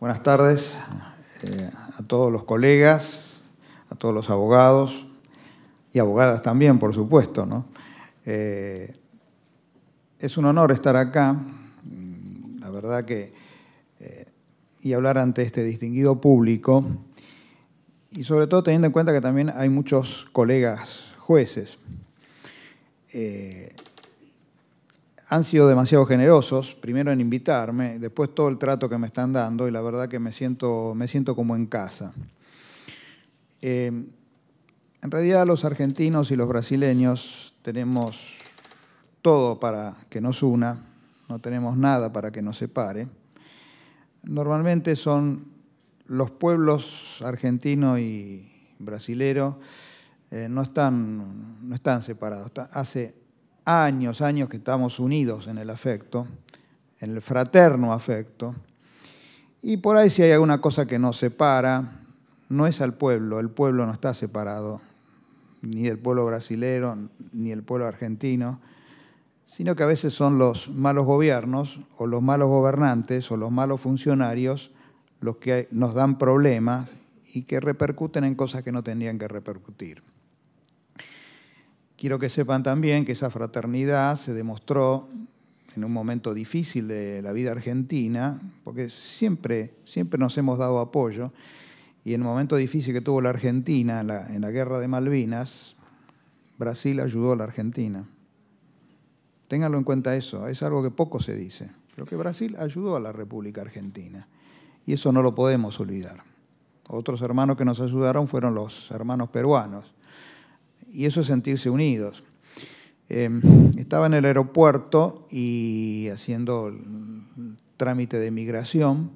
Buenas tardes a todos los colegas, a todos los abogados y abogadas también, por supuesto, ¿no? Es un honor estar acá, la verdad que, y hablar ante este distinguido público, y sobre todo teniendo en cuenta que también hay muchos colegas jueces. Han sido demasiado generosos, primero en invitarme, después todo el trato que me están dando, y la verdad que me siento como en casa. En realidad los argentinos y los brasileños tenemos todo para que nos una, no tenemos nada para que nos separe. Normalmente son los pueblos argentino y brasilero, no están separados. Hace años que estamos unidos en el afecto, en el fraterno afecto, y por ahí si hay alguna cosa que nos separa, no es al pueblo, el pueblo no está separado, ni del pueblo brasilero, ni el pueblo argentino, sino que a veces son los malos gobiernos, o los malos gobernantes, o los malos funcionarios, los que nos dan problemas y que repercuten en cosas que no tendrían que repercutir. Quiero que sepan también que esa fraternidad se demostró en un momento difícil de la vida argentina, porque siempre nos hemos dado apoyo, y en el momento difícil que tuvo la Argentina en la guerra de Malvinas, Brasil ayudó a la Argentina. Ténganlo en cuenta eso, es algo que poco se dice, pero que Brasil ayudó a la República Argentina, y eso no lo podemos olvidar. Otros hermanos que nos ayudaron fueron los hermanos peruanos. Y eso es sentirse unidos. Estaba en el aeropuerto y haciendo el trámite de migración,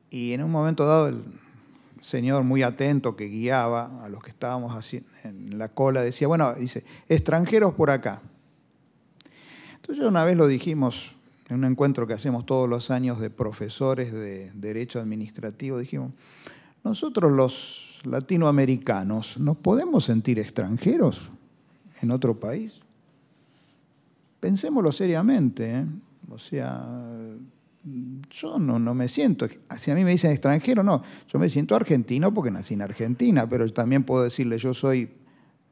y en un momento dado el señor muy atento que guiaba a los que estábamos así en la cola decía, bueno, dice, extranjeros por acá. Entonces una vez lo dijimos en un encuentro que hacemos todos los años de profesores de Derecho Administrativo, dijimos, nosotros los latinoamericanos, ¿nos podemos sentir extranjeros en otro país? Pensémoslo seriamente, ¿eh? O sea, yo no me siento, si a mí me dicen extranjero, no, yo me siento argentino porque nací en Argentina, pero también puedo decirle yo soy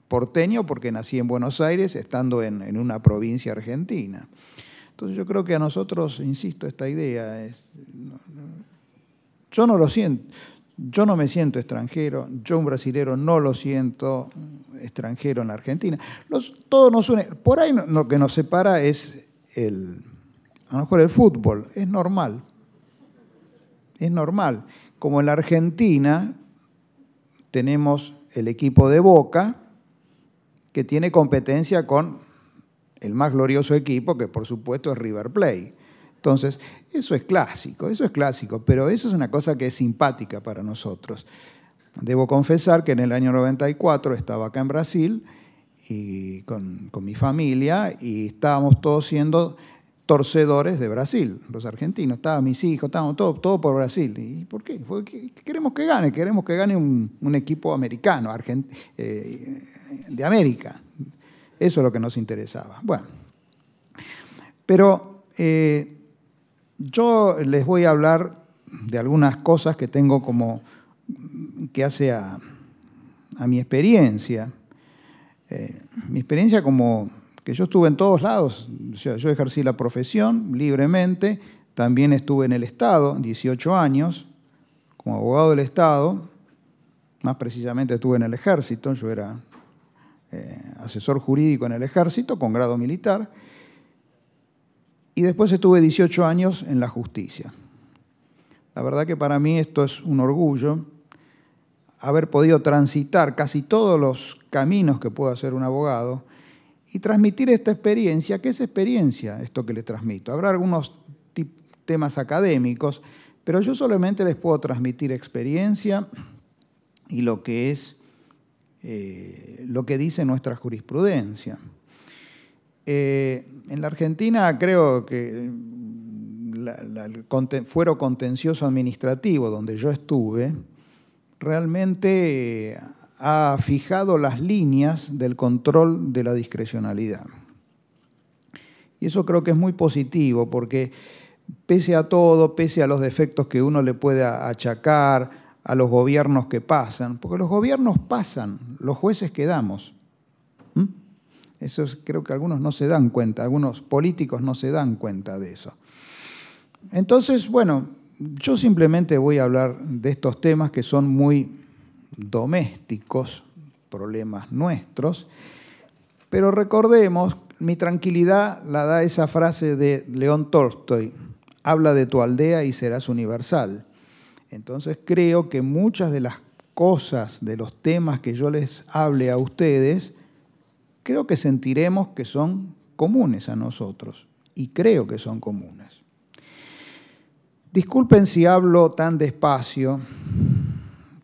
porteño porque nací en Buenos Aires estando en una provincia argentina. Entonces yo creo que a nosotros, insisto, esta idea es, yo no lo siento. Yo no me siento extranjero, yo un brasilero no lo siento extranjero en la Argentina. Todo nos une. Por ahí lo que nos separa es a lo mejor el fútbol, es normal. Es normal. Como en la Argentina tenemos el equipo de Boca, que tiene competencia con el más glorioso equipo, que por supuesto es River Plate. Entonces, eso es clásico, pero eso es una cosa que es simpática para nosotros. Debo confesar que en el año 94 estaba acá en Brasil y con mi familia y estábamos todos siendo torcedores de Brasil, los argentinos, estaban mis hijos, estábamos todos por Brasil. ¿Y por qué? Porque queremos que gane un equipo americano, de América. Eso es lo que nos interesaba. Bueno, pero yo les voy a hablar de algunas cosas que tengo como que hace a mi experiencia. Mi experiencia como que yo estuve en todos lados, o sea, yo ejercí la profesión libremente, también estuve en el Estado 18 años como abogado del Estado, más precisamente estuve en el Ejército, yo era asesor jurídico en el Ejército con grado militar, y después estuve 18 años en la justicia. La verdad que para mí esto es un orgullo, haber podido transitar casi todos los caminos que puede hacer un abogado y transmitir esta experiencia. ¿Qué es experiencia esto que les transmito? Habrá algunos temas académicos, pero yo solamente les puedo transmitir experiencia y lo que es lo que dice nuestra jurisprudencia. En la Argentina creo que el fuero contencioso administrativo donde yo estuve realmente ha fijado las líneas del control de la discrecionalidad. Y eso creo que es muy positivo porque pese a todo, pese a los defectos que uno le puede achacar, a los gobiernos que pasan, porque los gobiernos pasan, los jueces quedamos. Eso creo que algunos no se dan cuenta, algunos políticos no se dan cuenta de eso. Entonces, bueno, yo simplemente voy a hablar de estos temas que son muy domésticos, problemas nuestros, pero recordemos, mi tranquilidad la da esa frase de León Tolstoy: habla de tu aldea y serás universal. Entonces creo que muchas de las cosas, de los temas que yo les hable a ustedes, creo que sentiremos que son comunes a nosotros, y creo que son comunes. Disculpen si hablo tan despacio,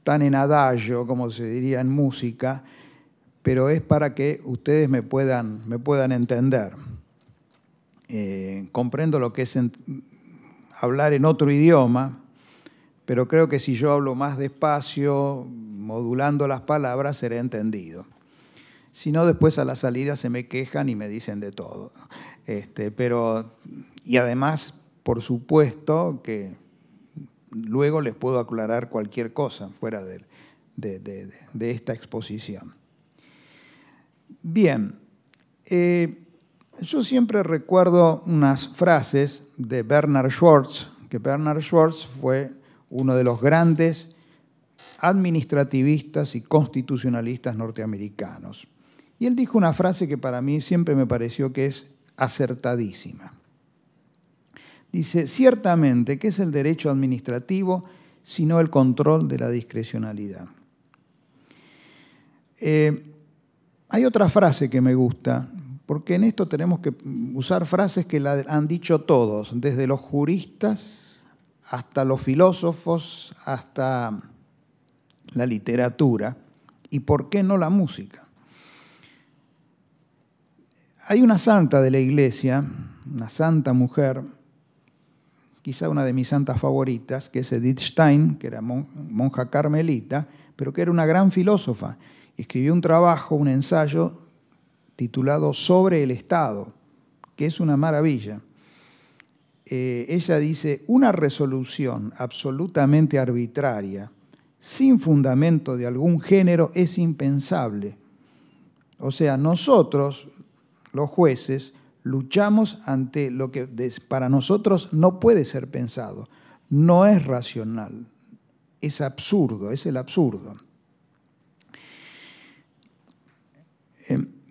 tan en adagio, como se diría en música, pero es para que ustedes me puedan entender. Comprendo lo que es hablar en otro idioma, pero creo que si yo hablo más despacio, modulando las palabras, seré entendido. Si no, después a la salida se me quejan y me dicen de todo. Y además, por supuesto, que luego les puedo aclarar cualquier cosa fuera de esta exposición. Bien, yo siempre recuerdo unas frases de Bernard Schwartz, que Bernard Schwartz fue uno de los grandes administrativistas y constitucionalistas norteamericanos. Y él dijo una frase que para mí siempre me pareció que es acertadísima. Dice: ciertamente, ¿qué es el derecho administrativo sino el control de la discrecionalidad? Hay otra frase que me gusta, porque en esto tenemos que usar frases que la han dicho todos, desde los juristas hasta los filósofos, hasta la literatura, y por qué no la música. Hay una santa de la Iglesia, una santa mujer, quizá una de mis santas favoritas, que es Edith Stein, que era monja carmelita, pero que era una gran filósofa. Escribió un trabajo, un ensayo titulado Sobre el Estado, que es una maravilla. Ella dice: una resolución absolutamente arbitraria, sin fundamento de algún género, es impensable. O sea, nosotros, los jueces, luchamos ante lo que para nosotros no puede ser pensado, no es racional, es absurdo, es el absurdo.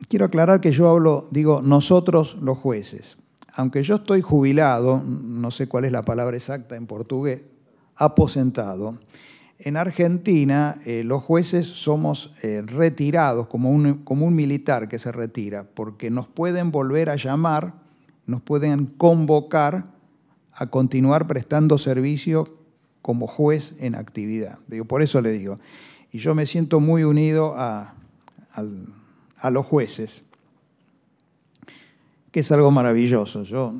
Quiero aclarar que yo digo nosotros los jueces. Aunque yo estoy jubilado, no sé cuál es la palabra exacta en portugués, aposentado. En Argentina los jueces somos retirados como un militar que se retira, porque nos pueden volver a llamar, nos pueden convocar a continuar prestando servicio como juez en actividad. Por eso le digo. Y yo me siento muy unido a los jueces, que es algo maravilloso. Yo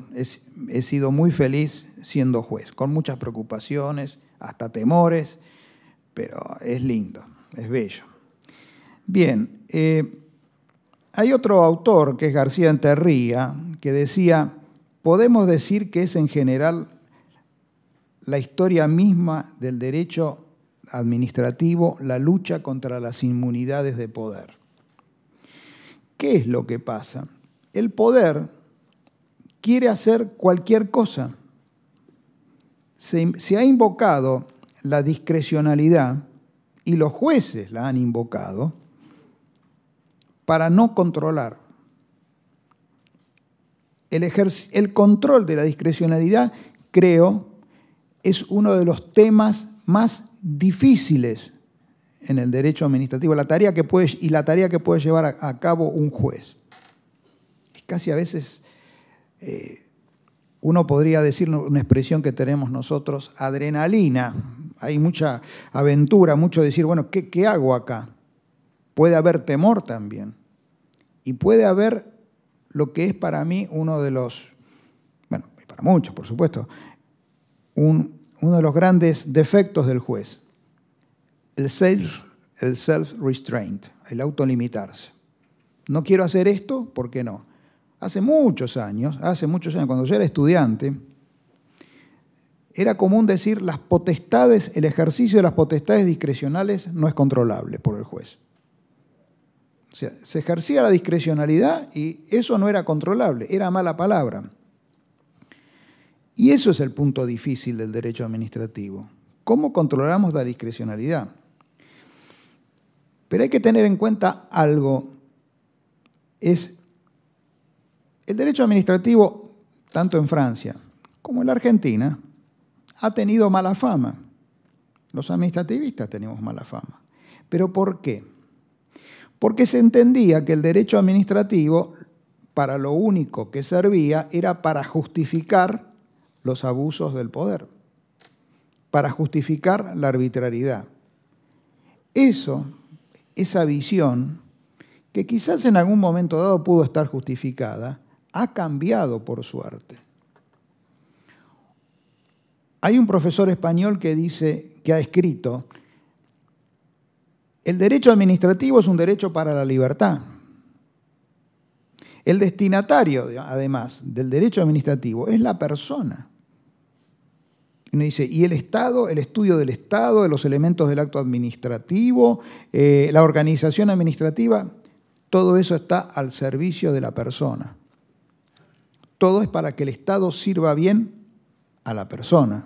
he sido muy feliz siendo juez, con muchas preocupaciones, hasta temores, pero es lindo, es bello. Bien, hay otro autor, que es García Enterría, que decía: podemos decir que es en general la historia misma del derecho administrativo la lucha contra las inmunidades de poder. ¿Qué es lo que pasa? El poder quiere hacer cualquier cosa. Se ha invocado la discrecionalidad, y los jueces la han invocado, para no controlar. El control de la discrecionalidad, creo, es uno de los temas más difíciles en el derecho administrativo, la tarea que puede llevar a cabo un juez. Es casi a veces, uno podría decir una expresión que tenemos nosotros, adrenalina. Hay mucha aventura, mucho decir, bueno, ¿qué hago acá? Puede haber temor también. Y puede haber lo que es para mí uno de los, bueno, y para muchos, por supuesto, uno de los grandes defectos del juez. El self-restraint, el autolimitarse. No quiero hacer esto, ¿por qué no? Hace muchos años, cuando yo era estudiante, era común decir las potestades, el ejercicio de las potestades discrecionales no es controlable por el juez. O sea, se ejercía la discrecionalidad y eso no era controlable, era mala palabra. Y eso es el punto difícil del derecho administrativo. ¿Cómo controlamos la discrecionalidad? Pero hay que tener en cuenta algo. El derecho administrativo, tanto en Francia como en la Argentina, ha tenido mala fama. Los administrativistas tenemos mala fama. ¿Pero por qué? Porque se entendía que el derecho administrativo, para lo único que servía, era para justificar los abusos del poder, para justificar la arbitrariedad. Esa visión, que quizás en algún momento dado pudo estar justificada, ha cambiado por suerte. Hay un profesor español que dice, que ha escrito, el derecho administrativo es un derecho para la libertad. El destinatario, además, del derecho administrativo es la persona. Y uno dice, ¿y el Estado, el estudio del Estado, de los elementos del acto administrativo, la organización administrativa? Todo eso está al servicio de la persona. Todo es para que el Estado sirva bien a la persona.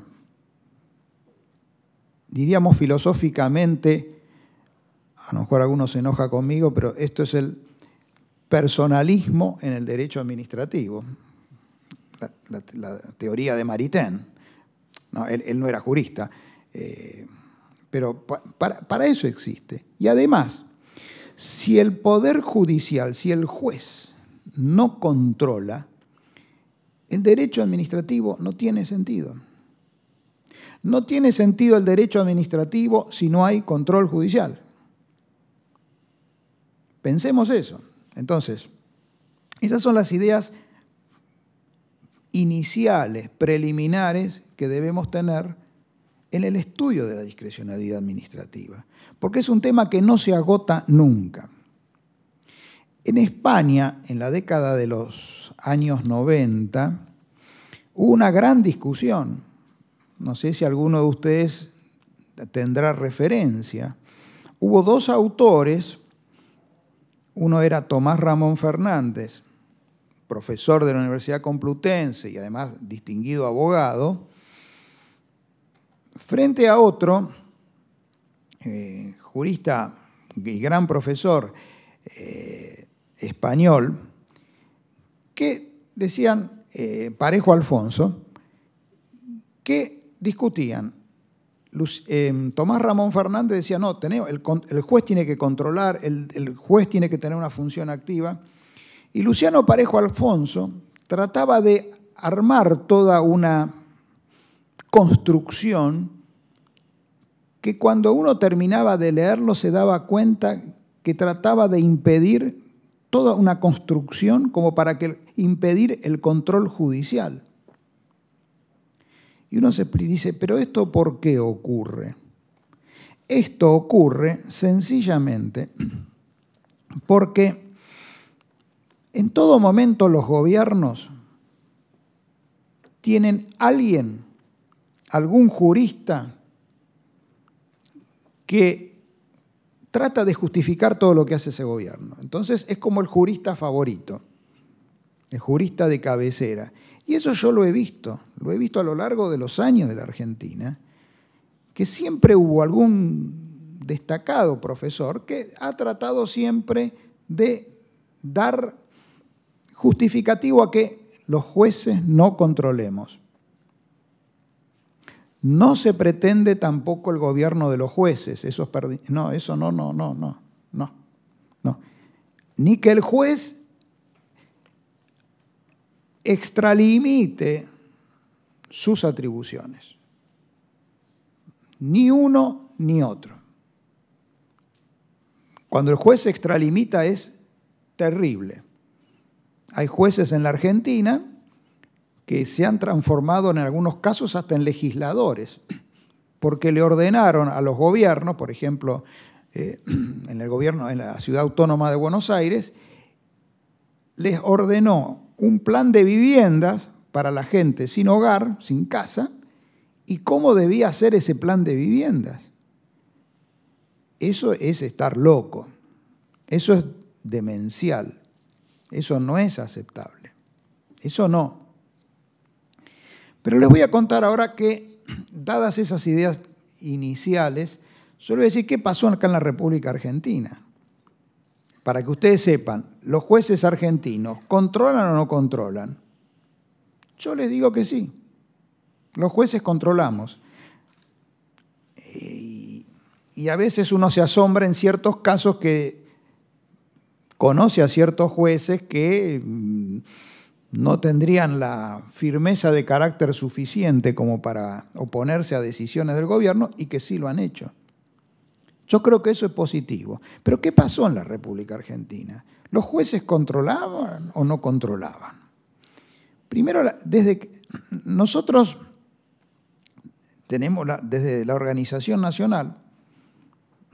Diríamos filosóficamente, a lo mejor alguno se enoja conmigo, pero esto es el personalismo en el derecho administrativo. La teoría de Maritain. No, él no era jurista, pero para eso existe. Y además, si el Poder Judicial, si el juez no controla, el derecho administrativo no tiene sentido. No tiene sentido el derecho administrativo si no hay control judicial. Pensemos eso. Entonces, esas son las ideas iniciales, preliminares, que debemos tener en el estudio de la discrecionalidad administrativa, porque es un tema que no se agota nunca. En España, en la década de los años 90, hubo una gran discusión. No sé si alguno de ustedes tendrá referencia. Hubo dos autores, uno era Tomás Ramón Fernández, profesor de la Universidad Complutense y además distinguido abogado, frente a otro jurista y gran profesor español, que decían, Parejo Alfonso, que discutían. Tomás Ramón Fernández decía, no, el juez tiene que controlar, el juez tiene que tener una función activa. Y Luciano Parejo Alfonso trataba de armar toda una construcción que cuando uno terminaba de leerlo se daba cuenta que trataba de impedir toda una construcción como para impedir el control judicial. Y uno se dice, ¿pero esto por qué ocurre? Esto ocurre sencillamente porque en todo momento los gobiernos tienen algún jurista que trata de justificar todo lo que hace ese gobierno. Entonces es como el jurista favorito, el jurista de cabecera. Y eso yo lo he visto a lo largo de los años de la Argentina, que siempre hubo algún destacado profesor que ha tratado siempre de dar justificativo a que los jueces no controlemos. No se pretende tampoco el gobierno de los jueces, no. Ni que el juez extralimite sus atribuciones. Ni uno ni otro. Cuando el juez se extralimita es terrible. Hay jueces en la Argentina que se han transformado en algunos casos hasta en legisladores, porque le ordenaron a los gobiernos, por ejemplo, en la Ciudad Autónoma de Buenos Aires, les ordenó un plan de viviendas para la gente sin hogar, sin casa, y cómo debía ser ese plan de viviendas. Eso es estar loco, eso es demencial, eso no es aceptable, eso no. Pero les voy a contar ahora que, dadas esas ideas iniciales, yo les voy a decir qué pasó acá en la República Argentina. Para que ustedes sepan, ¿los jueces argentinos controlan o no controlan? Yo les digo que sí. Los jueces controlamos. Y a veces uno se asombra en ciertos casos que conoce a ciertos jueces que no tendrían la firmeza de carácter suficiente como para oponerse a decisiones del gobierno y que sí lo han hecho. Yo creo que eso es positivo. Pero ¿qué pasó en la República Argentina? ¿Los jueces controlaban o no controlaban? Primero, desde que nosotros tenemos, desde la Organización Nacional,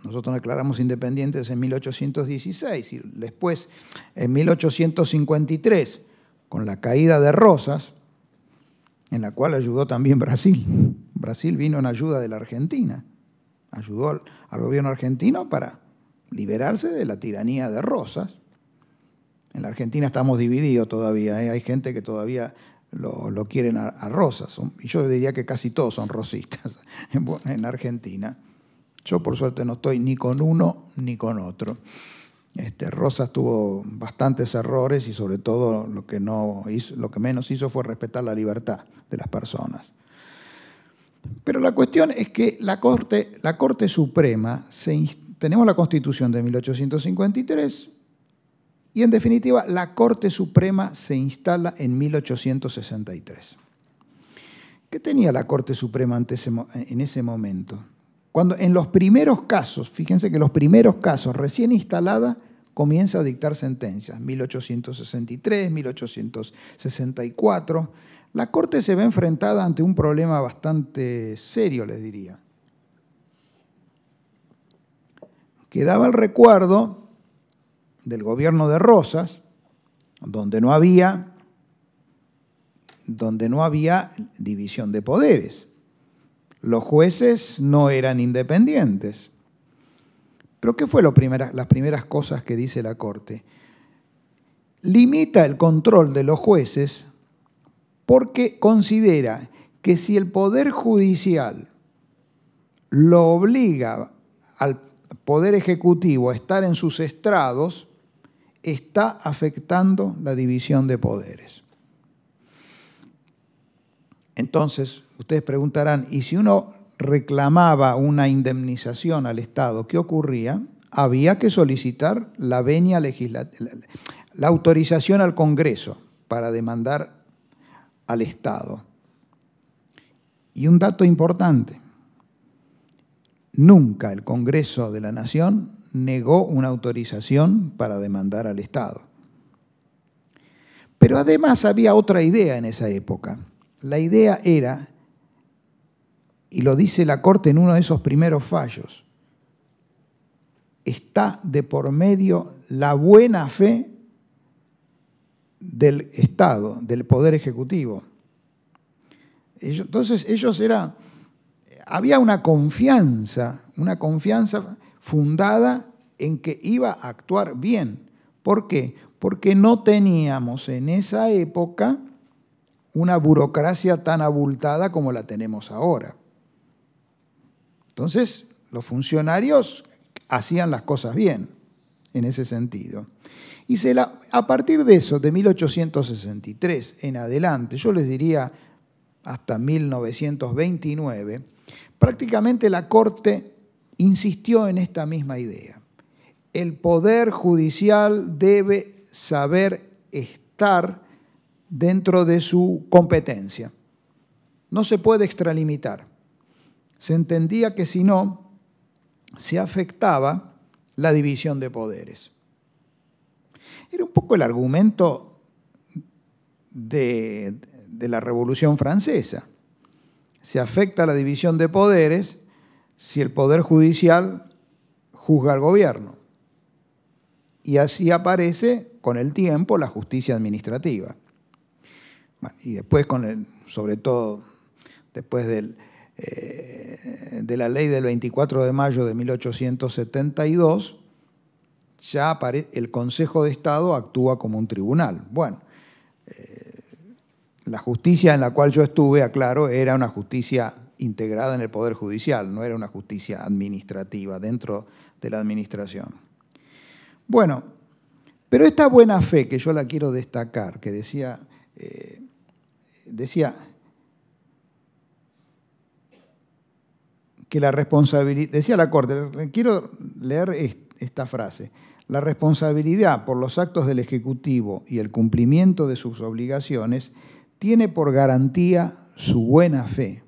nosotros nos declaramos independientes en 1816 y después en 1853, con la caída de Rosas, en la cual ayudó también Brasil. Brasil vino en ayuda de la Argentina. Ayudó al gobierno argentino para liberarse de la tiranía de Rosas. En la Argentina estamos divididos todavía, ¿eh? Hay gente que todavía lo quieren a Rosas. Y yo diría que casi todos son rosistas en Argentina. Yo por suerte no estoy ni con uno ni con otro. Rosas tuvo bastantes errores y sobre todo lo que menos hizo fue respetar la libertad de las personas. Pero la cuestión es que la Corte Suprema, tenemos la Constitución de 1853 y en definitiva la Corte Suprema se instala en 1863. ¿Qué tenía la Corte Suprema en ese momento? Cuando en los primeros casos, fíjense que los primeros casos recién instalada, comienza a dictar sentencias, 1863, 1864. La Corte se ve enfrentada ante un problema bastante serio, les diría. Quedaba el recuerdo del gobierno de Rosas, donde no había división de poderes. Los jueces no eran independientes. ¿Pero qué fue las primeras cosas que dice la Corte? Limita el control de los jueces porque considera que si el Poder Judicial lo obliga al Poder Ejecutivo a estar en sus estrados, está afectando la división de poderes. Entonces, ustedes preguntarán, ¿y si uno reclamaba una indemnización al Estado, qué ocurría? Había que solicitar la venia legislativa, la autorización al Congreso para demandar al Estado. Y un dato importante, nunca el Congreso de la Nación negó una autorización para demandar al Estado. Pero además había otra idea en esa época. La idea era, y lo dice la Corte en uno de esos primeros fallos, está de por medio la buena fe del Estado, del Poder Ejecutivo. Entonces había una confianza fundada en que iba a actuar bien. ¿Por qué? Porque no teníamos en esa época una burocracia tan abultada como la tenemos ahora. Entonces, los funcionarios hacían las cosas bien en ese sentido. Y a partir de eso, de 1863 en adelante, yo les diría hasta 1929, prácticamente la Corte insistió en esta misma idea. El Poder Judicial debe saber estar dentro de su competencia. No se puede extralimitar. Se entendía que si no, se afectaba la división de poderes. Era un poco el argumento de la Revolución Francesa. Se afecta la división de poderes si el Poder Judicial juzga al gobierno. Y así aparece con el tiempo la justicia administrativa. Bueno, y después, sobre todo después de la ley del 24 de mayo de 1872, ya el Consejo de Estado actúa como un tribunal. Bueno, la justicia en la cual yo estuve, aclaro, era una justicia integrada en el Poder Judicial, no era una justicia administrativa dentro de la administración. Bueno, pero esta buena fe que yo la quiero destacar, que decía que la responsabilidad, decía la Corte, quiero leer esta frase: la responsabilidad por los actos del Ejecutivo y el cumplimiento de sus obligaciones tiene por garantía su buena fe.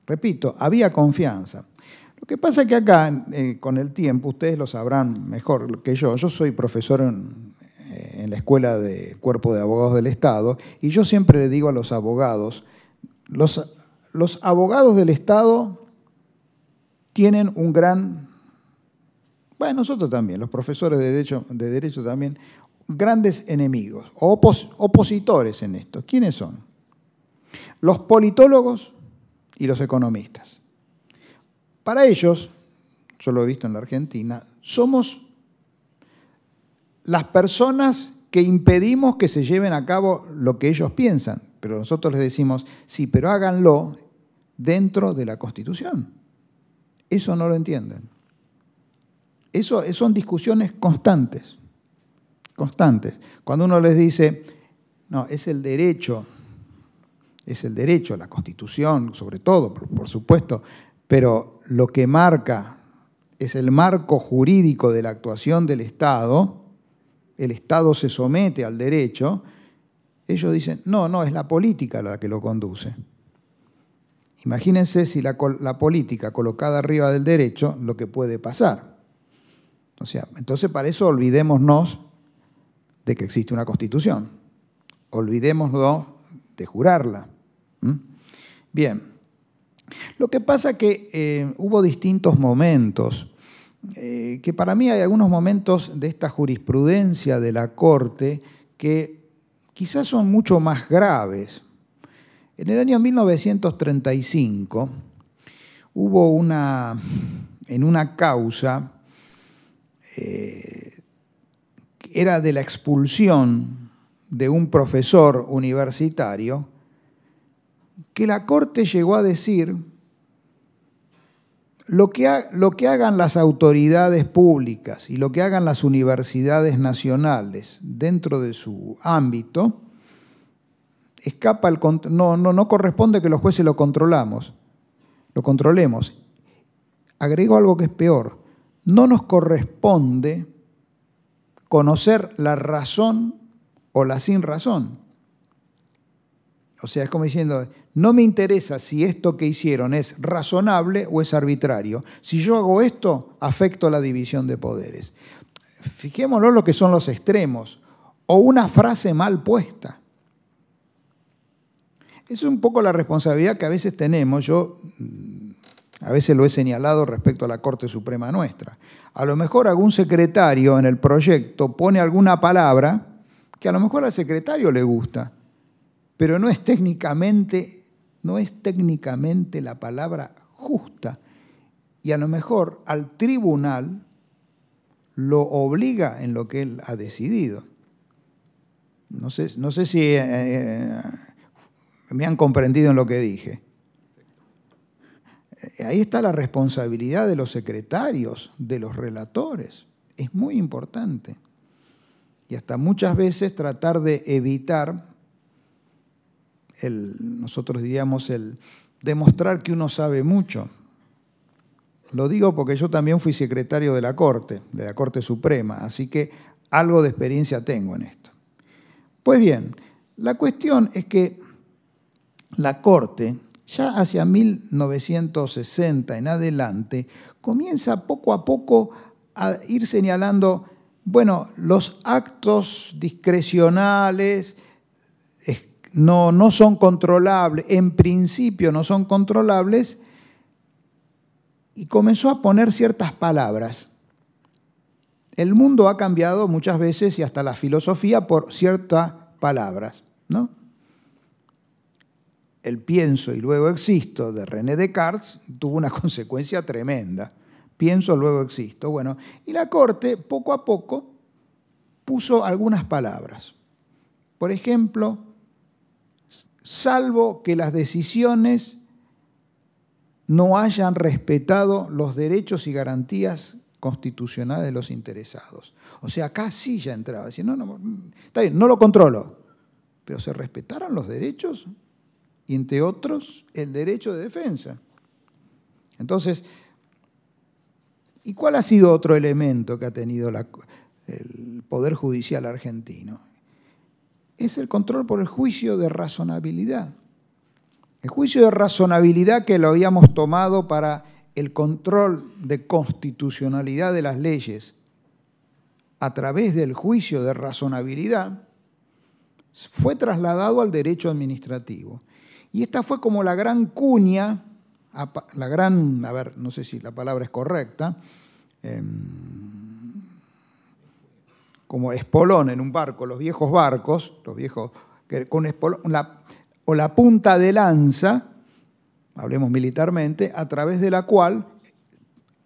Repito, había confianza. Lo que pasa es que acá, con el tiempo, ustedes lo sabrán mejor que yo soy profesor en la Escuela de Cuerpo de Abogados del Estado, y yo siempre le digo a los abogados, los abogados del Estado tienen un gran, bueno, nosotros también, los profesores de derecho también, grandes enemigos, opositores en esto. ¿Quiénes son? Los politólogos y los economistas. Para ellos, yo lo he visto en la Argentina, somos las personas que impedimos que se lleven a cabo lo que ellos piensan, pero nosotros les decimos, sí, pero háganlo dentro de la Constitución. Eso no lo entienden. Eso son discusiones constantes, constantes. Cuando uno les dice, no, es el derecho, la Constitución sobre todo, por supuesto, pero lo que marca es el marco jurídico de la actuación del Estado, el Estado se somete al derecho, ellos dicen, no, es la política la que lo conduce. Imagínense si la política colocada arriba del derecho, lo que puede pasar. O sea, entonces para eso olvidémonos de que existe una Constitución. Olvidémonos de jurarla. Bien. Lo que pasa es que hubo distintos momentos, que para mí hay algunos momentos de esta jurisprudencia de la Corte que quizás son mucho más graves. En el año 1935 hubo en una causa, era de la expulsión de un profesor universitario, que la Corte llegó a decir lo que hagan las autoridades públicas y lo que hagan las universidades nacionales dentro de su ámbito, no corresponde que los jueces lo controlemos. Agrego algo que es peor, no nos corresponde conocer la razón o la sin razón. O sea, es como diciendo, no me interesa si esto que hicieron es razonable o es arbitrario. Si yo hago esto, afecto la división de poderes. Fijémonos lo que son los extremos, o una frase mal puesta. Es un poco la responsabilidad que a veces tenemos. Yo a veces lo he señalado respecto a la Corte Suprema nuestra. A lo mejor algún secretario en el proyecto pone alguna palabra que a lo mejor al secretario le gusta, pero no es técnicamente la palabra justa. Y a lo mejor al tribunal lo obliga en lo que él ha decidido. No sé si me han comprendido en lo que dije. Ahí está la responsabilidad de los secretarios, de los relatores. Es muy importante. Y hasta muchas veces tratar de evitar nosotros diríamos demostrar que uno sabe mucho. Lo digo porque yo también fui secretario de la Corte Suprema, así que algo de experiencia tengo en esto. Pues bien, la cuestión es que la Corte, ya hacia 1960 en adelante, comienza poco a poco a ir señalando, bueno, los actos discrecionales no son controlables, en principio no son controlables, y comenzó a poner ciertas palabras. El mundo ha cambiado muchas veces y hasta la filosofía por ciertas palabras, ¿no? el pienso y luego existo de René Descartes tuvo una consecuencia tremenda. Pienso, luego existo. Bueno, y la Corte, poco a poco, puso algunas palabras. Por ejemplo, salvo que las decisiones no hayan respetado los derechos y garantías constitucionales de los interesados. O sea, acá sí ya entraba. Decía, no, está bien, no lo controlo, pero se respetaron los derechos y, entre otros, el derecho de defensa. Entonces, ¿y cuál ha sido otro elemento que ha tenido el Poder Judicial argentino? Es el control por el juicio de razonabilidad. El juicio de razonabilidad que lo habíamos tomado para el control de constitucionalidad de las leyes a través del juicio de razonabilidad fue trasladado al derecho administrativo. Y esta fue como la gran cuña, a ver, no sé si la palabra es correcta, como espolón en un barco, los viejos barcos, con espolón, o la punta de lanza, hablemos militarmente, a través de la cual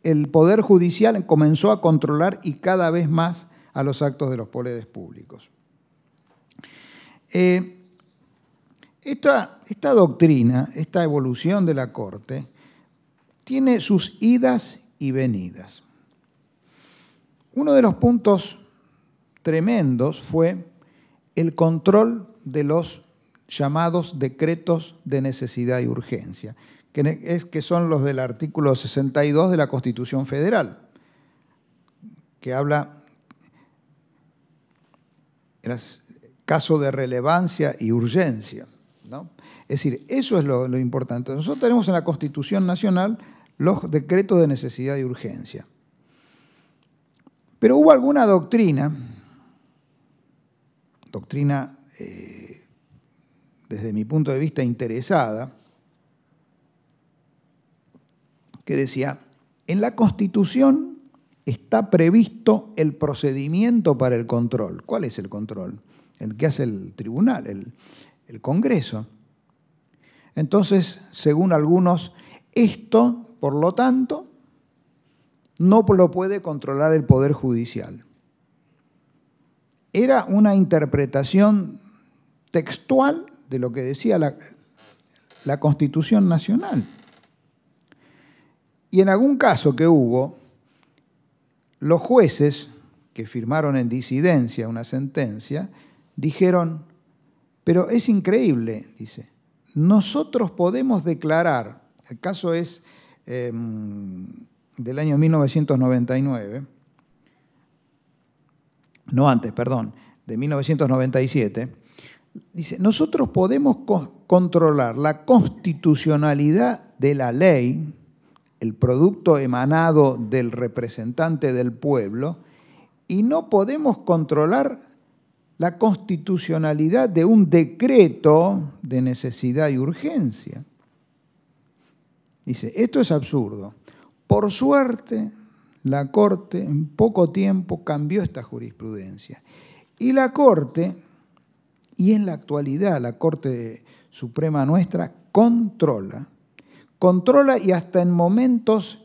el Poder Judicial comenzó a controlar y cada vez más a los actos de los poderes públicos. Esta doctrina, esta evolución de la Corte, tiene sus idas y venidas. Uno de los puntos tremendos fue el control de los llamados decretos de necesidad y urgencia, que son los del artículo 62 de la Constitución Federal, que habla en caso de relevancia y urgencia, ¿no? Es decir, eso es lo importante. Nosotros tenemos en la Constitución Nacional los decretos de necesidad y urgencia. Pero hubo alguna doctrina desde mi punto de vista interesada, que decía, en la Constitución está previsto el procedimiento para el control. ¿Cuál es el control? El que hace el tribunal, el Congreso. Entonces, según algunos, esto, por lo tanto, no lo puede controlar el Poder Judicial. Era una interpretación textual de lo que decía la Constitución Nacional. Y en algún caso que hubo, los jueces que firmaron en disidencia una sentencia dijeron, pero es increíble, dice, nosotros podemos declarar, el caso es del año 1999, no antes, perdón, de 1997, dice, nosotros podemos controlar la constitucionalidad de la ley, el producto emanado del representante del pueblo, y no podemos controlar la constitucionalidad de un decreto de necesidad y urgencia. Dice, esto es absurdo. Por suerte, la Corte en poco tiempo cambió esta jurisprudencia. Y la Corte, y en la actualidad la Corte Suprema nuestra, controla y hasta en momentos,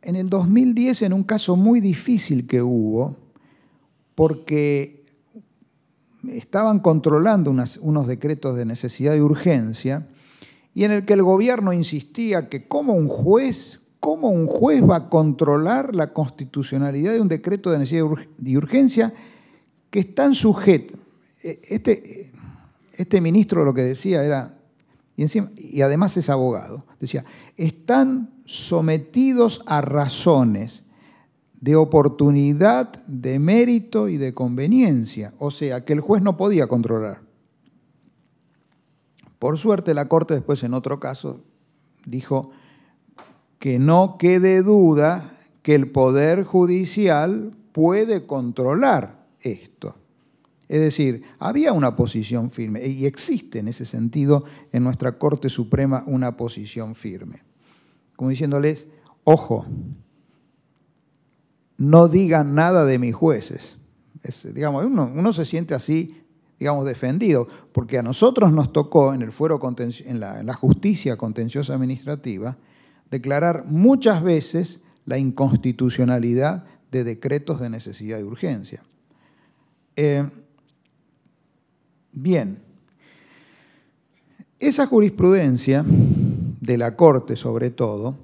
en el 2010, en un caso muy difícil que hubo, porque estaban controlando unos decretos de necesidad y urgencia, y en el que el gobierno insistía que ¿cómo un juez va a controlar la constitucionalidad de un decreto de necesidad y urgencia que están sujetos? Este ministro lo que decía era, y además es abogado, decía, están sometidos a razones de oportunidad, de mérito y de conveniencia, o sea, que el juez no podía controlar. Por suerte, la Corte después, en otro caso, dijo que no quede duda que el Poder Judicial puede controlar esto. Es decir, había una posición firme, y existe en ese sentido en nuestra Corte Suprema una posición firme. Como diciéndoles, ojo, no digan nada de mis jueces. Digamos, uno se siente así digamos, defendido, porque a nosotros nos tocó en el fuero en la justicia contenciosa administrativa declarar muchas veces la inconstitucionalidad de decretos de necesidad y urgencia. Bien, esa jurisprudencia de la Corte, sobre todo,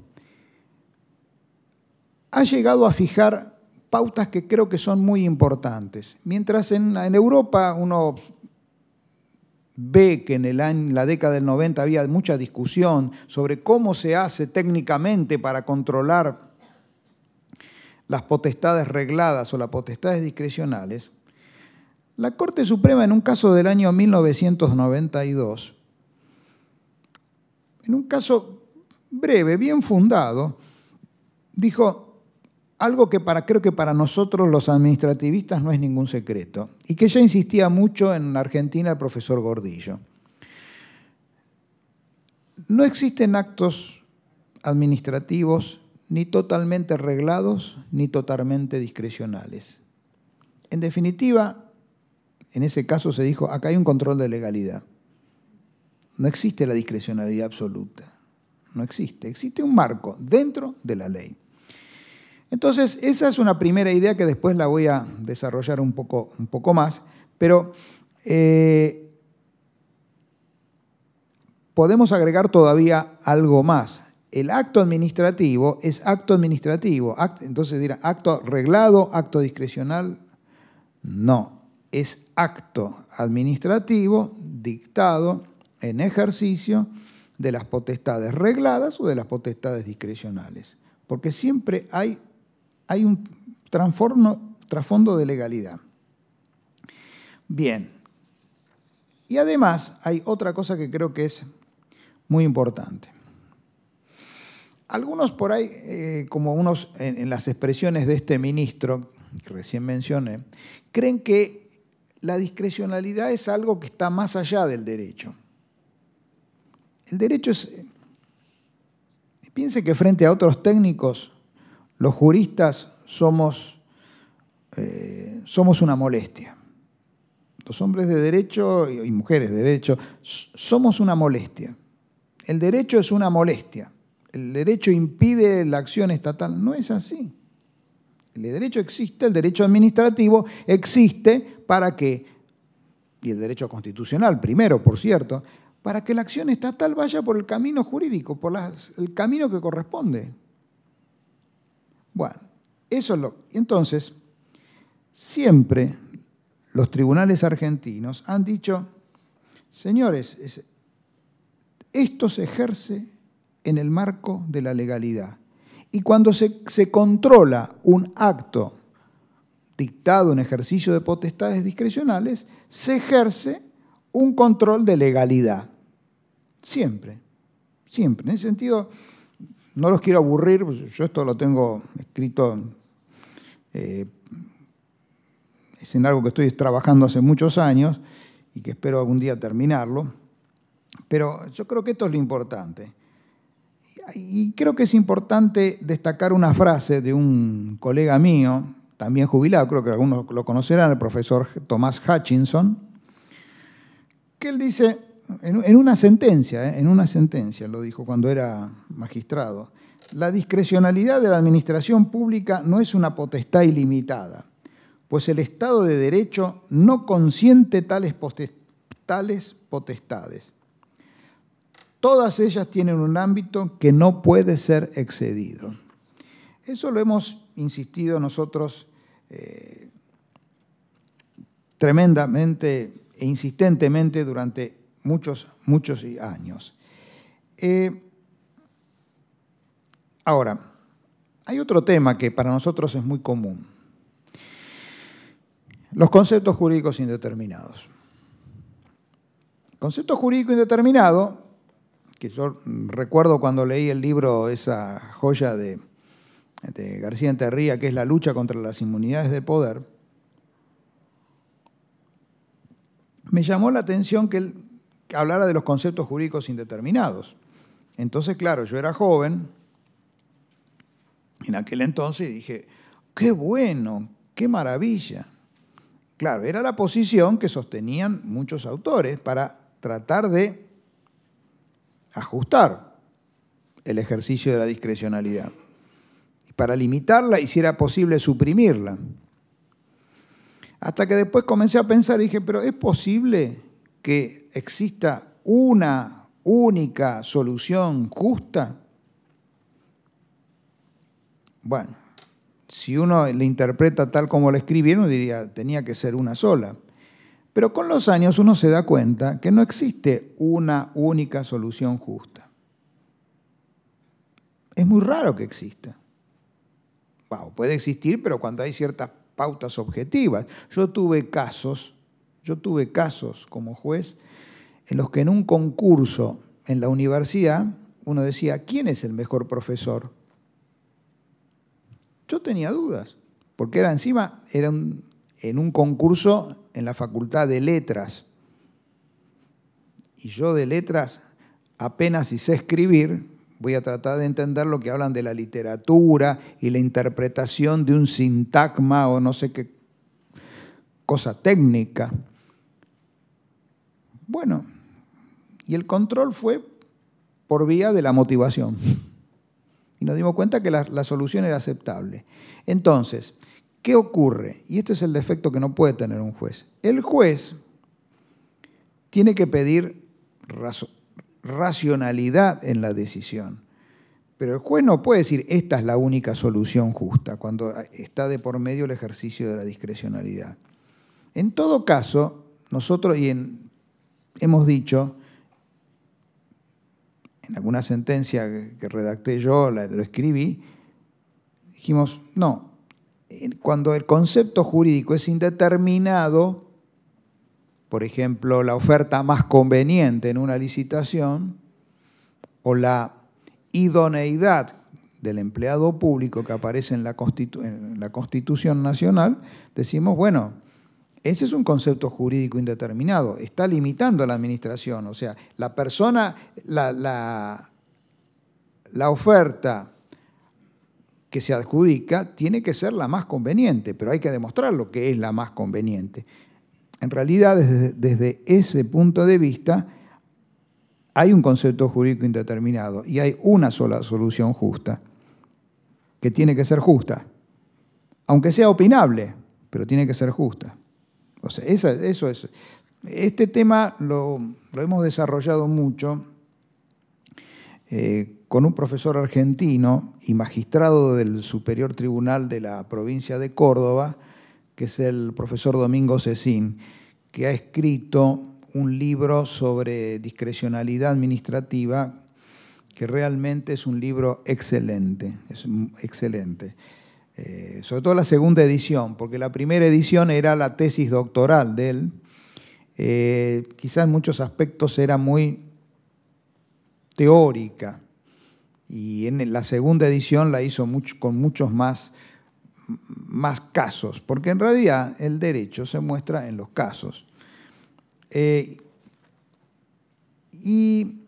ha llegado a fijar pautas que creo que son muy importantes. Mientras en Europa uno ve que en la década del 90 había mucha discusión sobre cómo se hace técnicamente para controlar las potestades regladas o las potestades discrecionales, la Corte Suprema, en un caso del año 1992, en un caso breve, bien fundado, dijo algo que creo que para nosotros los administrativistas no es ningún secreto, y que ya insistía mucho en Argentina el profesor Gordillo. No existen actos administrativos ni totalmente reglados ni totalmente discrecionales. En definitiva, en ese caso se dijo, acá hay un control de legalidad. No existe la discrecionalidad absoluta. No existe. Existe un marco dentro de la ley. Entonces, esa es una primera idea que después la voy a desarrollar un poco más, pero podemos agregar todavía algo más. El acto administrativo es acto administrativo. Entonces dirán, ¿acto reglado, acto discrecional? No, es acto administrativo dictado en ejercicio de las potestades regladas o de las potestades discrecionales. Porque siempre hay un trasfondo de legalidad. Bien. Y además hay otra cosa que creo que es muy importante. Algunos por ahí, como unos en las expresiones de este ministro que recién mencioné, creen que la discrecionalidad es algo que está más allá del derecho. El derecho es... Piense que frente a otros técnicos, los juristas somos una molestia. Los hombres de derecho y mujeres de derecho somos una molestia. El derecho es una molestia. El derecho impide la acción estatal. No es así. El derecho existe, el derecho administrativo existe para que, y el derecho constitucional primero, por cierto, para que la acción estatal vaya por el camino jurídico, por el camino que corresponde. Bueno, eso es lo... Entonces, siempre los tribunales argentinos han dicho, señores, esto se ejerce en el marco de la legalidad. Y cuando se controla un acto dictado en ejercicio de potestades discrecionales, se ejerce un control de legalidad. Siempre, siempre. En ese sentido, no los quiero aburrir, yo esto lo tengo escrito, es en algo que estoy trabajando hace muchos años y que espero algún día terminarlo, pero yo creo que esto es lo importante. Y creo que es importante destacar una frase de un colega mío, también jubilado, creo que algunos lo conocerán, el profesor Thomas Hutchinson, que él dice, en una sentencia, lo dijo cuando era magistrado, la discrecionalidad de la administración pública no es una potestad ilimitada, pues el Estado de Derecho no consiente tales potestades. Todas ellas tienen un ámbito que no puede ser excedido. Eso lo hemos insistido nosotros tremendamente e insistentemente durante muchos años. Ahora, hay otro tema que para nosotros es muy común. Los conceptos jurídicos indeterminados. Concepto jurídico indeterminado, que yo recuerdo cuando leí el libro, esa joya de García Enterría, que es La lucha contra las inmunidades de poder, me llamó la atención que él hablara de los conceptos jurídicos indeterminados. Entonces, claro, yo era joven en aquel entonces y dije, qué bueno, qué maravilla, Claro, era la posición que sostenían muchos autores para tratar de ajustar el ejercicio de la discrecionalidad. Y para limitarla y si era posible suprimirla. Hasta que después comencé a pensar y dije, pero ¿es posible que exista una única solución justa? Bueno, si uno le interpreta tal como lo escribieron, diría, tenía que ser una sola. Pero con los años uno se da cuenta que no existe una única solución justa. Es muy raro que exista. Wow, puede existir, pero cuando hay ciertas pautas objetivas. Yo tuve casos como juez en los que en un concurso en la universidad uno decía, ¿quién es el mejor profesor? Yo tenía dudas, porque era en un concurso en la Facultad de Letras. Y yo de letras apenas si sé escribir, voy a tratar de entender lo que hablan de la literatura y la interpretación de un sintagma o no sé qué cosa técnica. Bueno, y el control fue por vía de la motivación. Y nos dimos cuenta que la solución era aceptable. Entonces, ¿qué ocurre? Y este es el defecto que no puede tener un juez. El juez tiene que pedir racionalidad en la decisión. Pero el juez no puede decir, esta es la única solución justa, cuando está de por medio el ejercicio de la discrecionalidad. En todo caso, nosotros hemos dicho, en alguna sentencia que redacté yo, lo escribí, dijimos, no, cuando el concepto jurídico es indeterminado, por ejemplo, la oferta más conveniente en una licitación o la idoneidad del empleado público que aparece en la Constitución Nacional, decimos, bueno, ese es un concepto jurídico indeterminado, está limitando a la administración, o sea, la persona, la oferta que se adjudica tiene que ser la más conveniente, pero hay que demostrar lo que es la más conveniente. En realidad, desde ese punto de vista, hay un concepto jurídico indeterminado y hay una sola solución justa, que tiene que ser justa, aunque sea opinable, pero tiene que ser justa. O sea, eso es. Este tema lo hemos desarrollado mucho con un profesor argentino y magistrado del Superior Tribunal de la provincia de Córdoba, que es el profesor Domingo Cecín, que ha escrito un libro sobre discrecionalidad administrativa que realmente es un libro excelente, es excelente. Sobre todo la segunda edición, porque la primera edición era la tesis doctoral de él. Quizás en muchos aspectos era muy teórica, y en la segunda edición la hizo con muchos más casos, porque en realidad el derecho se muestra en los casos. ¿Y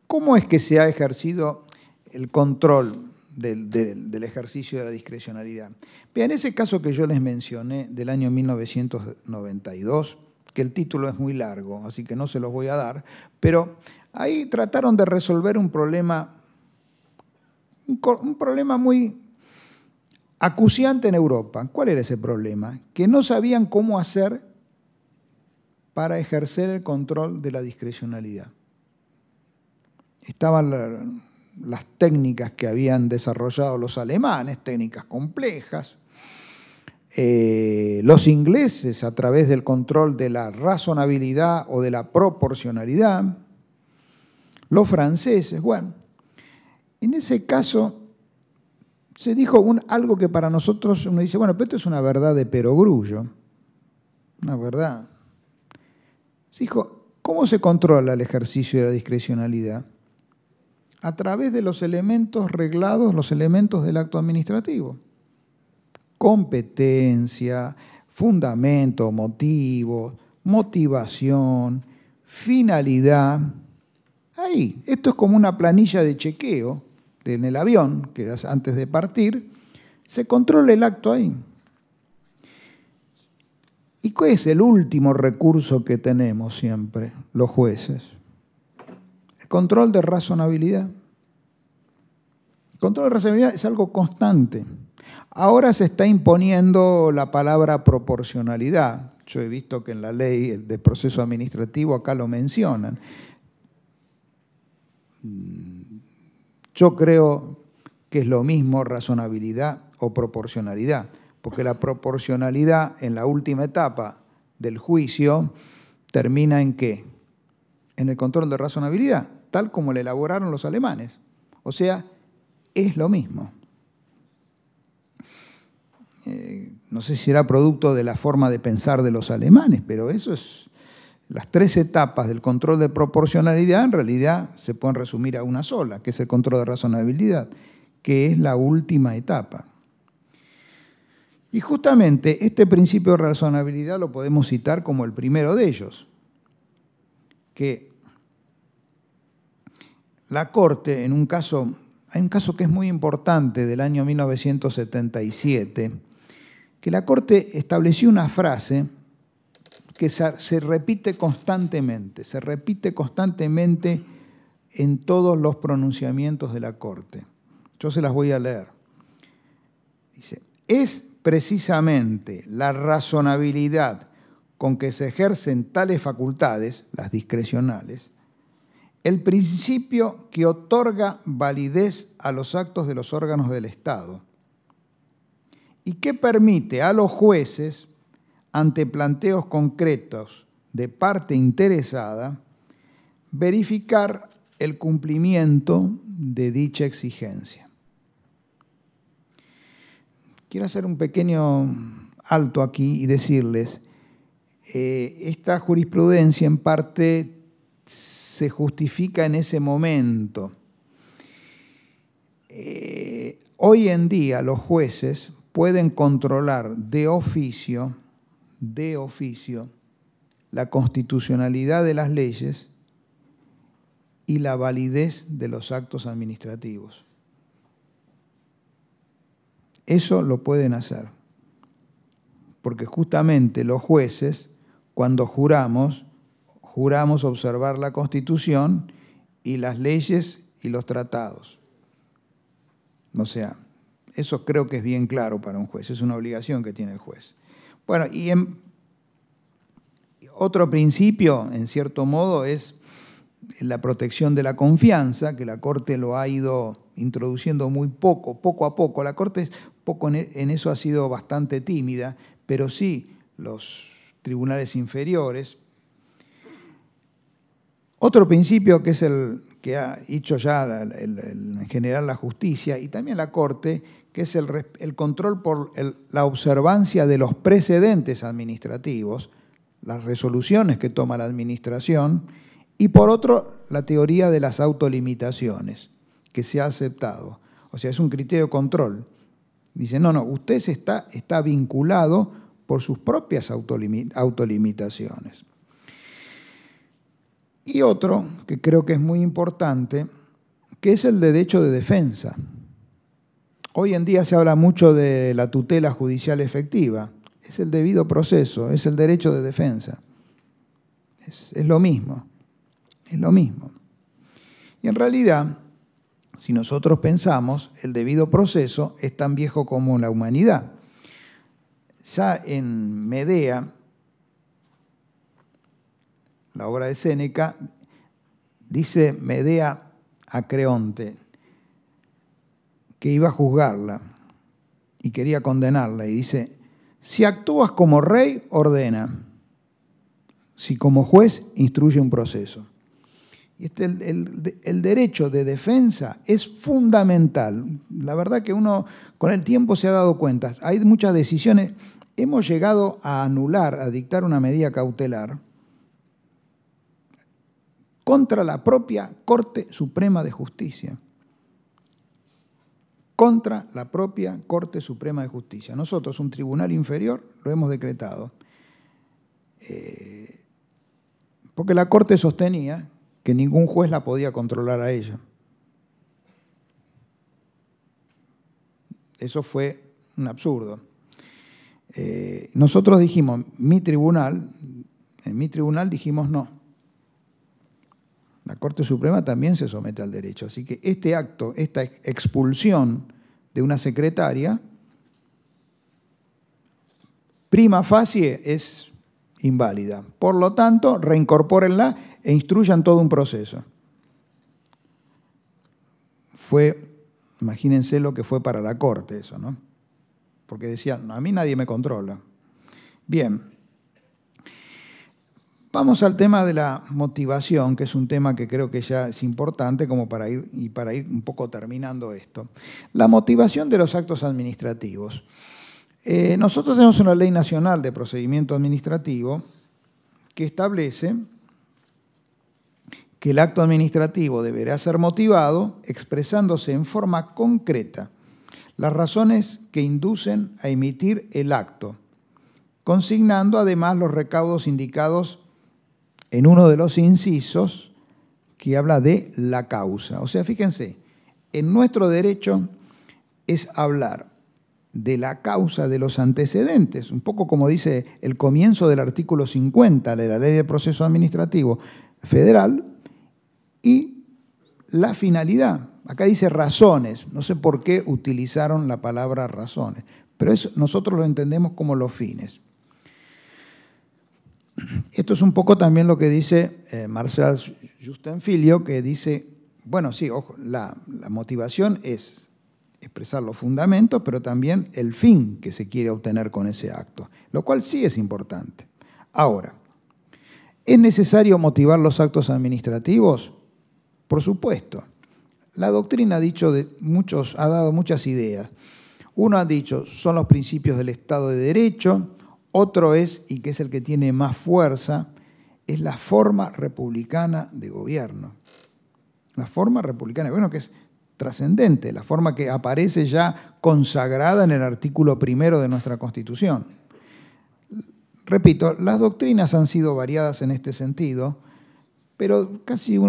cómo es que se ha ejercido el control del ejercicio de la discrecionalidad? Bien, en ese caso que yo les mencioné del año 1992, que el título es muy largo, así que no se los voy a dar, pero ahí trataron de resolver un problema muy acuciante en Europa. ¿Cuál era ese problema? Que no sabían cómo hacer para ejercer el control de la discrecionalidad. Estaban las técnicas que habían desarrollado los alemanes, técnicas complejas, los ingleses a través del control de la razonabilidad o de la proporcionalidad, los franceses. Bueno, en ese caso se dijo algo que para nosotros uno dice, bueno, pero esto es una verdad de perogrullo, una verdad. Se dijo, ¿cómo se controla el ejercicio de la discrecionalidad? A través de los elementos reglados, los elementos del acto administrativo. Competencia, fundamento, motivo, motivación, finalidad. Ahí, esto es como una planilla de chequeo en el avión, que antes de partir, se controla el acto ahí. ¿Y cuál es el último recurso que tenemos siempre, los jueces? El control de razonabilidad. El control de razonabilidad es algo constante. Ahora se está imponiendo la palabra proporcionalidad. Yo he visto que en la ley de proceso administrativo acá lo mencionan. Yo creo que es lo mismo razonabilidad o proporcionalidad, porque la proporcionalidad en la última etapa del juicio termina ¿en qué? En el control de razonabilidad, tal como lo elaboraron los alemanes. O sea, es lo mismo. No sé si era producto de la forma de pensar de los alemanes, pero eso es, las tres etapas del control de proporcionalidad en realidad se pueden resumir a una sola, que es el control de razonabilidad, que es la última etapa. Y justamente este principio de razonabilidad lo podemos citar como el primero de ellos, que la Corte, en un caso, hay un caso que es muy importante del año 1977, que la Corte estableció una frase que se repite constantemente en todos los pronunciamientos de la Corte. Yo se las voy a leer. Dice, es precisamente la razonabilidad con que se ejercen tales facultades, las discrecionales, el principio que otorga validez a los actos de los órganos del Estado y que permite a los jueces, ante planteos concretos de parte interesada, verificar el cumplimiento de dicha exigencia. Quiero hacer un pequeño alto aquí y decirles, esta jurisprudencia en parte se justifica en ese momento. Hoy en día los jueces pueden controlar de oficio la constitucionalidad de las leyes y la validez de los actos administrativos. Eso lo pueden hacer, porque justamente los jueces, cuando juramos observar la Constitución y las leyes y los tratados. O sea, eso creo que es bien claro para un juez, es una obligación que tiene el juez. Bueno, y otro principio, en cierto modo, es la protección de la confianza, que la Corte lo ha ido introduciendo muy poco a poco. La Corte en eso ha sido bastante tímida, pero sí los tribunales inferiores. Otro principio que es el que ha dicho ya en general la justicia y también la Corte, que es el control por la observancia de los precedentes administrativos, las resoluciones que toma la administración, y por otro, la teoría de las autolimitaciones, que se ha aceptado. O sea, es un criterio de control. Dice, no, usted está vinculado por sus propias autolimitaciones. Y otro, que creo que es muy importante, que es el derecho de defensa. Hoy en día se habla mucho de la tutela judicial efectiva. Es el debido proceso, es el derecho de defensa. Es lo mismo, es lo mismo. Y en realidad, si nosotros pensamos, el debido proceso es tan viejo como la humanidad. Ya en Medea, la obra de Séneca, dice Medea a Creonte que iba a juzgarla y quería condenarla, y dice, si actúas como rey, ordena, si como juez, instruye un proceso. Y el derecho de defensa es fundamental. La verdad que uno con el tiempo se ha dado cuenta, hay muchas decisiones, hemos llegado a anular, a dictar una medida cautelar contra la propia Corte Suprema de Justicia. Contra la propia Corte Suprema de Justicia. Nosotros, un tribunal inferior, lo hemos decretado. Porque la Corte sostenía que ningún juez la podía controlar a ella. Eso fue un absurdo. Nosotros dijimos, en mi tribunal dijimos no. La Corte Suprema también se somete al derecho. Así que este acto, esta expulsión de una secretaria, prima facie es inválida. Por lo tanto, reincorpórenla e instruyan todo un proceso. Imagínense lo que fue para la Corte eso, ¿no? Porque decían, a mí nadie me controla. Bien. Vamos al tema de la motivación, que es un tema que creo que ya es importante como para ir un poco terminando esto. La motivación de los actos administrativos. Nosotros tenemos una ley nacional de procedimiento administrativo que establece que el acto administrativo deberá ser motivado expresándose en forma concreta las razones que inducen a emitir el acto, consignando además los recaudos indicados en uno de los incisos que habla de la causa. O sea, fíjense, en nuestro derecho es hablar de la causa, de los antecedentes, un poco como dice el comienzo del artículo 50 de la Ley de Proceso Administrativo Federal, y la finalidad. Acá dice razones, no sé por qué utilizaron la palabra razones, pero eso nosotros lo entendemos como los fines. Esto es un poco también lo que dice Marcel Justenfilio, que dice, bueno, sí, ojo, la motivación es expresar los fundamentos, pero también el fin que se quiere obtener con ese acto, lo cual sí es importante. Ahora, ¿es necesario motivar los actos administrativos? Por supuesto. La doctrina ha dado muchas ideas. Uno ha dicho, son los principios del Estado de Derecho. Otro es, y que es el que tiene más fuerza, es la forma republicana de gobierno. La forma republicana de gobierno, que es trascendente, la forma que aparece ya consagrada en el artículo 1 de nuestra Constitución. Repito, las doctrinas han sido variadas en este sentido, pero casi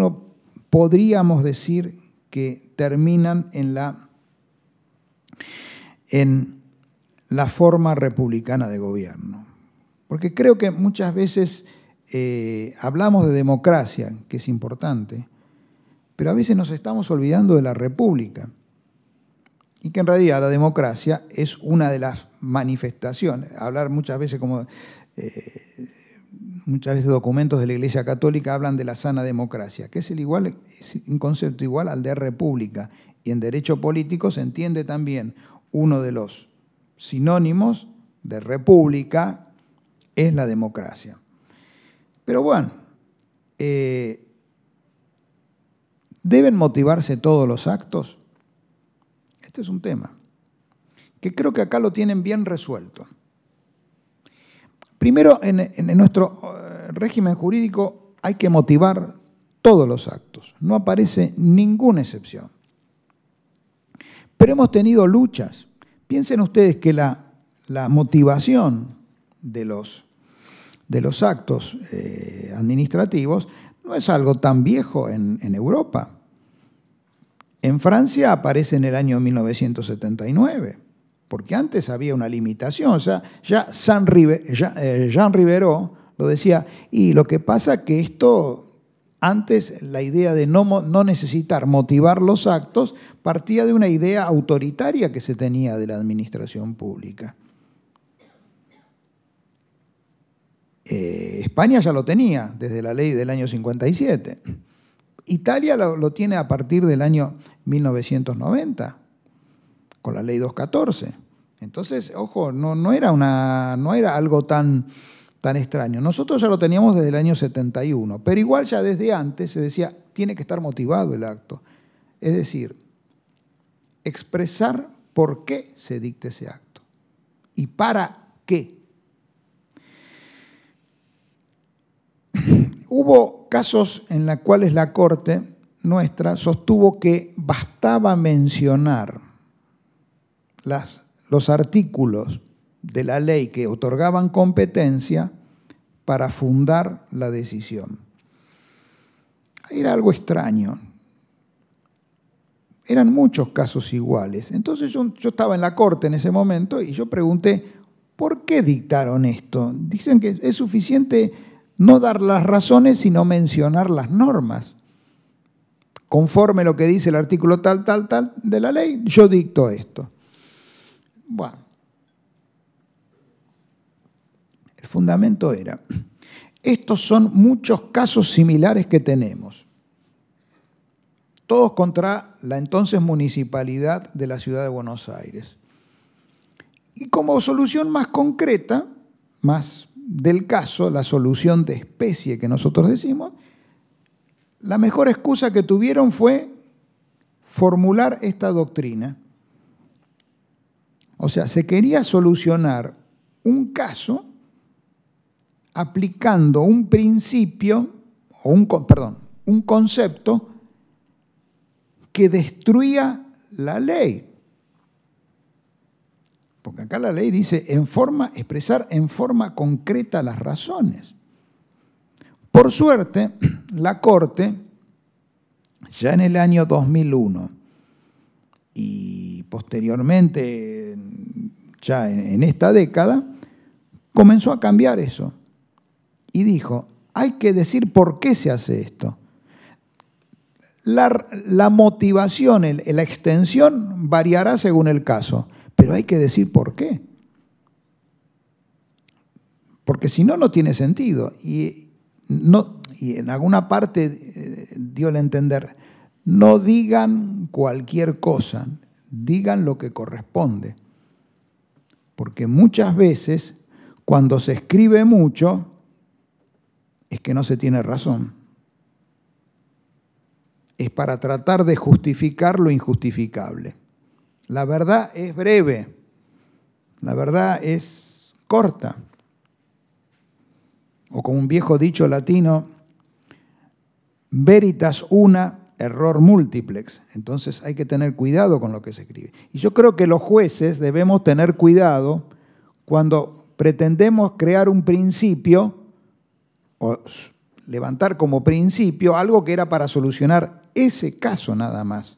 podríamos decir que terminan en la forma republicana de gobierno. Porque creo que muchas veces hablamos de democracia, que es importante, pero a veces nos estamos olvidando de la república. Y que en realidad la democracia es una de las manifestaciones. Hablar muchas veces documentos de la Iglesia Católica hablan de la sana democracia, que es un concepto igual al de república. Y en derecho político se entiende también uno de los sinónimos de república es la democracia. Pero bueno, ¿deben motivarse todos los actos? Este es un tema que creo que acá lo tienen bien resuelto. Primero, en nuestro régimen jurídico hay que motivar todos los actos. No aparece ninguna excepción. Pero hemos tenido luchas. Piensen ustedes que la motivación de los actos administrativos no es algo tan viejo en Europa. En Francia aparece en el año 1979, porque antes había una limitación. O sea, ya Jean Rivero lo decía, y lo que pasa que esto, antes la idea de no necesitar motivar los actos partía de una idea autoritaria que se tenía de la administración pública. España ya lo tenía desde la ley del año 57. Italia lo tiene a partir del año 1990, con la ley 214. Entonces, ojo, no era algo tan extraño. Nosotros ya lo teníamos desde el año 71, pero igual ya desde antes se decía, tiene que estar motivado el acto. Es decir, expresar por qué se dicta ese acto y para qué. Hubo casos en los cuales la Corte nuestra sostuvo que bastaba mencionar los artículos de la ley que otorgaban competencia para fundar la decisión. Era algo extraño. Eran muchos casos iguales. Entonces yo estaba en la Corte en ese momento y yo pregunté, ¿Por qué dictaron esto? Dicen que es suficiente no dar las razones, sino mencionar las normas. Conforme lo que dice el artículo tal, tal, tal de la ley, yo dicto esto. Bueno, el fundamento era, estos son muchos casos similares que tenemos, todos contra la entonces municipalidad de la ciudad de Buenos Aires. Y como solución más concreta, más del caso, la solución de especie que nosotros decimos, la mejor excusa que tuvieron fue formular esta doctrina. O sea, se quería solucionar un caso aplicando un principio, o un concepto que destruía la ley. Porque acá la ley dice expresar en forma concreta las razones. Por suerte, la Corte, ya en el año 2001 y posteriormente, ya en esta década, comenzó a cambiar eso. Y dijo, hay que decir por qué se hace esto. La motivación, la extensión variará según el caso, pero hay que decir por qué. Porque si no, no tiene sentido. Y en alguna parte dio a entender, no digan cualquier cosa, digan lo que corresponde. Porque muchas veces, cuando se escribe mucho, es que no se tiene razón. Es para tratar de justificar lo injustificable. La verdad es breve, la verdad es corta. O como un viejo dicho latino, veritas una, error múltiplex. Entonces hay que tener cuidado con lo que se escribe. Y yo creo que los jueces debemos tener cuidado cuando pretendemos crear un principio o levantar como principio algo que era para solucionar ese caso nada más.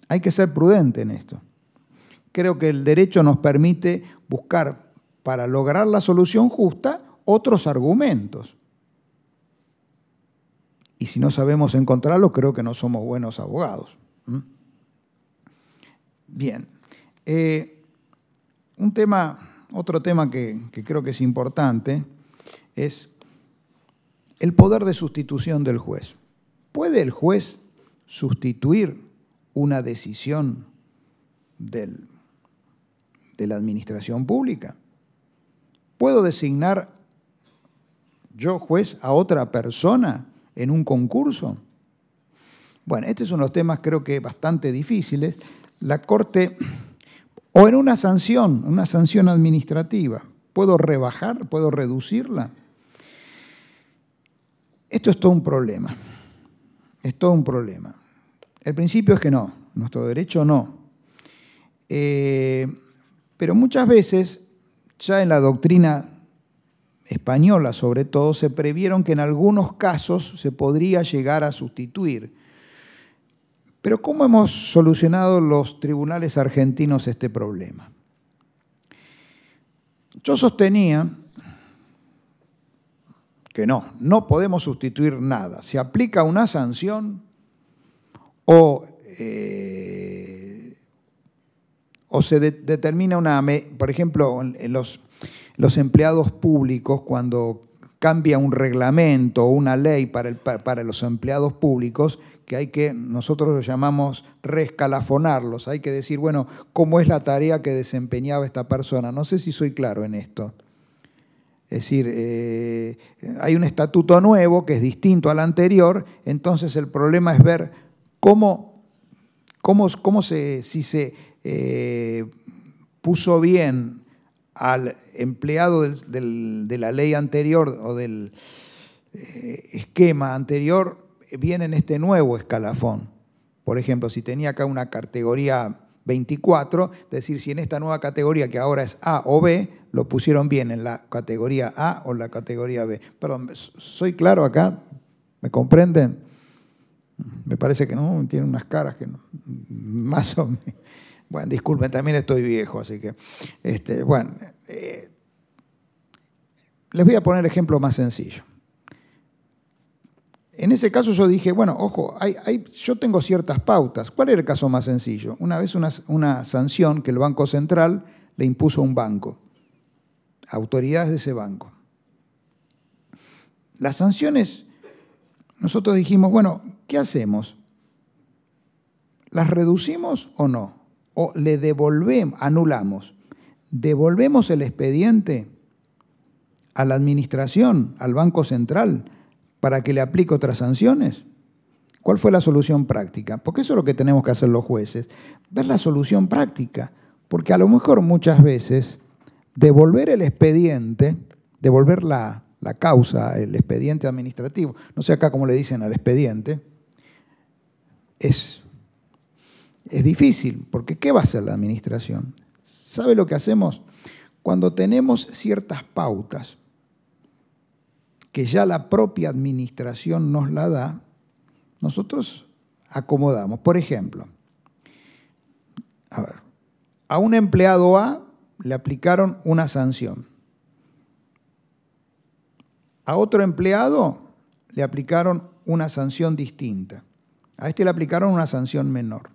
Hay que ser prudente en esto. Creo que el derecho nos permite buscar, para lograr la solución justa, otros argumentos. Y si no sabemos encontrarlos, creo que no somos buenos abogados. Bien. Otro tema que creo que es importante es el poder de sustitución del juez. ¿Puede el juez sustituir una decisión de la administración pública? ¿Puedo designar yo, juez, a otra persona en un concurso? Bueno, estos son los temas creo que bastante difíciles. La Corte, o en una sanción administrativa, ¿puedo rebajar? ¿Puedo reducirla? Esto es todo un problema. Es todo un problema. El principio es que no, nuestro derecho no. Pero muchas veces, ya en la doctrina española sobre todo, se previeron que en algunos casos se podría llegar a sustituir. Pero ¿cómo hemos solucionado los tribunales argentinos este problema? Yo sostenía que no podemos sustituir nada. Se aplica una sanción o se determina por ejemplo, en los empleados públicos, cuando cambia un reglamento o una ley para los empleados públicos, que nosotros lo llamamos reescalafonarlos. Hay que decir, bueno, ¿cómo es la tarea que desempeñaba esta persona? No sé si soy claro en esto. Es decir, hay un estatuto nuevo que es distinto al anterior, entonces el problema es ver si se puso bien al empleado de la ley anterior o del esquema anterior, bien en este nuevo escalafón. Por ejemplo, si tenía acá una categoría 24, es decir, si en esta nueva categoría que ahora es A o B, lo pusieron bien en la categoría A o la categoría B. Perdón, ¿soy claro acá? ¿Me comprenden? Me parece que no, tienen unas caras que no, más o menos. Bueno, disculpen, también estoy viejo, así que, bueno, les voy a poner el ejemplo más sencillo. En ese caso yo dije, bueno, ojo, yo tengo ciertas pautas. ¿Cuál era el caso más sencillo? Una vez una sanción que el Banco Central le impuso a un banco, autoridades de ese banco. Las sanciones, nosotros dijimos, bueno, ¿qué hacemos? ¿Las reducimos o no? ¿O le devolvemos, anulamos? ¿Devolvemos el expediente a la administración, al Banco Central, para que le aplique otras sanciones? ¿Cuál fue la solución práctica? Porque eso es lo que tenemos que hacer los jueces, ver la solución práctica. Porque a lo mejor muchas veces devolver el expediente, devolver la causa, el expediente administrativo, no sé acá cómo le dicen al expediente, es difícil, porque ¿qué va a hacer la administración? ¿Sabe lo que hacemos? Cuando tenemos ciertas pautas que ya la propia administración nos la da, nosotros acomodamos. Por ejemplo, a un empleado A le aplicaron una sanción. A otro empleado le aplicaron una sanción distinta. A este le aplicaron una sanción menor.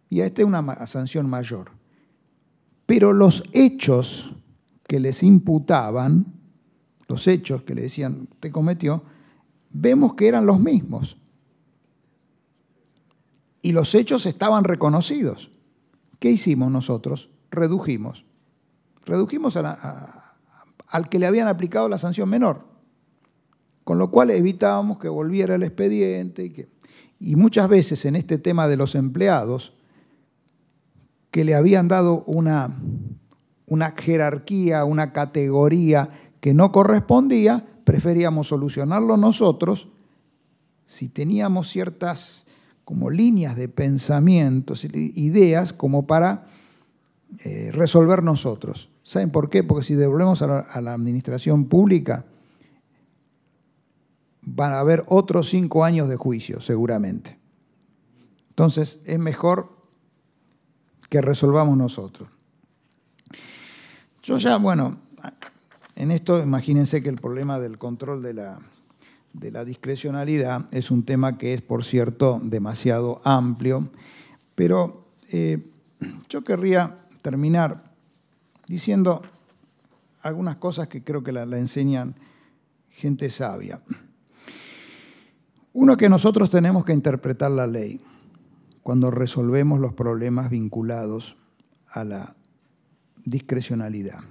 Y a este una sanción mayor. Pero los hechos que les imputaban, los hechos que le decían, usted cometió, vemos que eran los mismos. Y los hechos estaban reconocidos. ¿Qué hicimos nosotros? Redujimos. Redujimos al que le habían aplicado la sanción menor. Con lo cual evitábamos que volviera el expediente. Y muchas veces en este tema de los empleados, que le habían dado una jerarquía, una categoría que no correspondía, preferíamos solucionarlo nosotros si teníamos ciertas como líneas de pensamientos, ideas como para resolver nosotros. ¿Saben por qué? Porque si devolvemos a la administración pública, van a haber otros 5 años de juicio, seguramente. Entonces, es mejor que resolvamos nosotros. Yo ya, bueno, en esto imagínense que el problema del control de la discrecionalidad es un tema que es, por cierto, demasiado amplio, pero yo querría terminar diciendo algunas cosas que creo que la enseñan gente sabia. Uno, que nosotros tenemos que interpretar la ley cuando resolvemos los problemas vinculados a la discrecionalidad.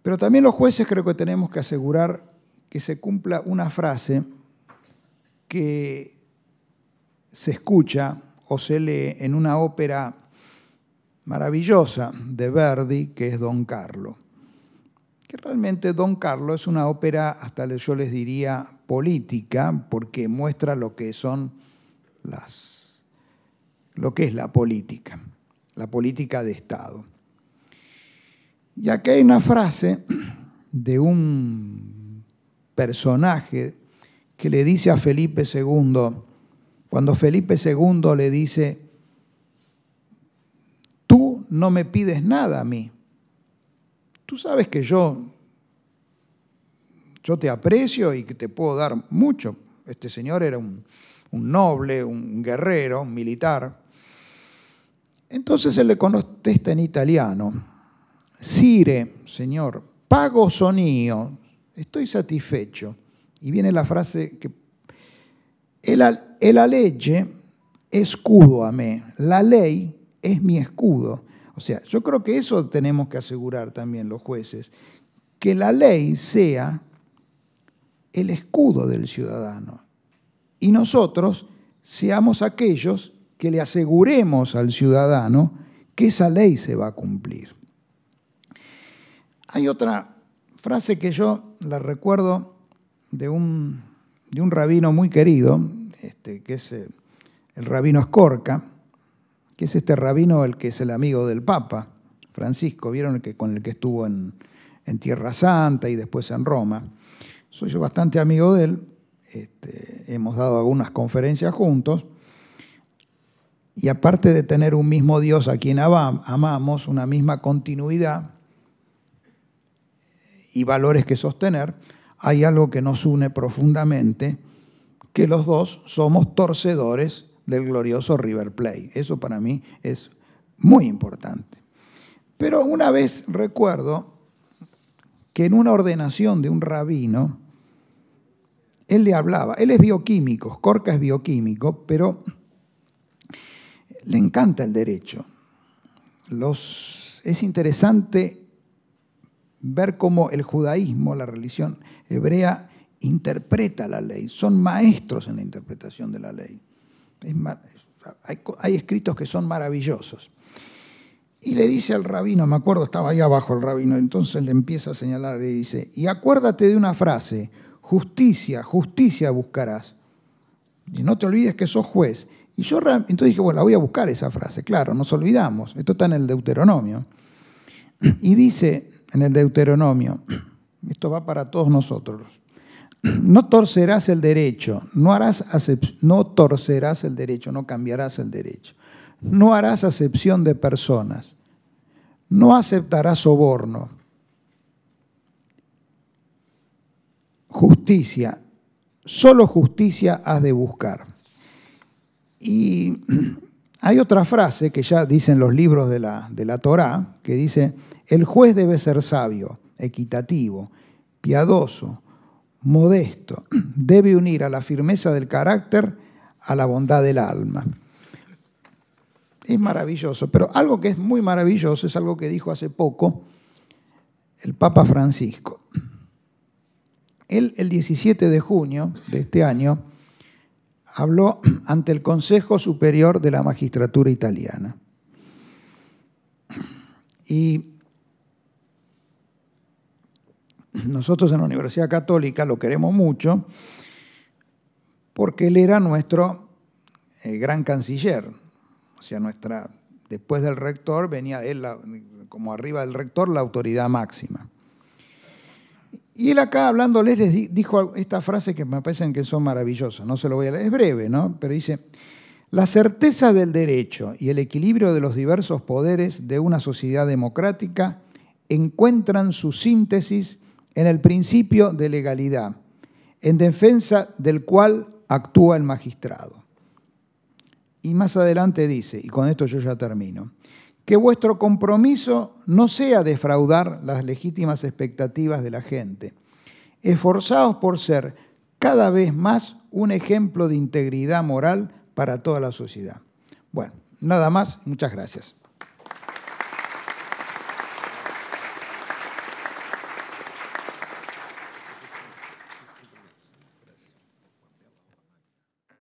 Pero también los jueces creo que tenemos que asegurar que se cumpla una frase que se escucha o se lee en una ópera maravillosa de Verdi, que es Don Carlo. Que realmente Don Carlo es una ópera, hasta yo les diría, política, porque muestra lo que son lo que es la política de Estado. Y aquí hay una frase de un personaje que le dice a Felipe II, cuando Felipe II le dice, tú no me pides nada a mí. Tú sabes que yo te aprecio y que te puedo dar mucho. Este señor era un noble, un guerrero, un militar. Entonces él le contesta en italiano, Sire, señor, pago son io, estoy satisfecho. Y viene la frase que, la legge escudo a me, la ley es mi escudo. O sea, yo creo que eso tenemos que asegurar también los jueces, que la ley sea el escudo del ciudadano. Y nosotros seamos aquellos que le aseguremos al ciudadano que esa ley se va a cumplir. Hay otra frase que yo la recuerdo de un rabino muy querido, que es el rabino Escorca, que es este rabino el que es el amigo del Papa, Francisco, ¿vieron? Con el que estuvo en Tierra Santa y después en Roma. Soy yo bastante amigo de él, hemos dado algunas conferencias juntos. Y aparte de tener un mismo Dios a quien amamos, una misma continuidad y valores que sostener, hay algo que nos une profundamente, que los dos somos torcedores del glorioso River Plate. Eso para mí es muy importante. Pero una vez recuerdo que en una ordenación de un rabino, él le hablaba, él es bioquímico, Skorka es bioquímico, pero le encanta el derecho. Es interesante ver cómo el judaísmo, la religión hebrea, interpreta la ley. Son maestros en la interpretación de la ley. Hay escritos que son maravillosos. Y le dice al rabino, me acuerdo, estaba ahí abajo el rabino, entonces le empieza a señalar y dice, y acuérdate de una frase, justicia, justicia buscarás. Y no te olvides que sos juez. Y yo entonces dije, bueno, la voy a buscar esa frase. Claro, nos olvidamos. Esto está en el Deuteronomio. Y dice en el Deuteronomio, esto va para todos nosotros, no torcerás el derecho, no torcerás el derecho, no cambiarás el derecho. No harás acepción de personas. No aceptarás soborno. Justicia. Solo justicia has de buscar. Y hay otra frase que ya dicen los libros de la Torá, que dice, el juez debe ser sabio, equitativo, piadoso, modesto. Debe unir a la firmeza del carácter a la bondad del alma. Es maravilloso, pero algo que es muy maravilloso es algo que dijo hace poco el Papa Francisco. Él, el 17 de junio de este año, habló ante el Consejo Superior de la Magistratura Italiana. Y nosotros en la Universidad Católica lo queremos mucho porque él era nuestro gran canciller. O sea, después del rector venía él, como arriba del rector, la autoridad máxima. Y él acá hablándoles les dijo esta frase que me parecen que son maravillosas. No se lo voy a leer, es breve, ¿no? Pero dice, la certeza del derecho y el equilibrio de los diversos poderes de una sociedad democrática encuentran su síntesis en el principio de legalidad, en defensa del cual actúa el magistrado. Y más adelante dice, y con esto yo ya termino, que vuestro compromiso no sea defraudar las legítimas expectativas de la gente. Esforzaos por ser cada vez más un ejemplo de integridad moral para toda la sociedad. Bueno, nada más, muchas gracias.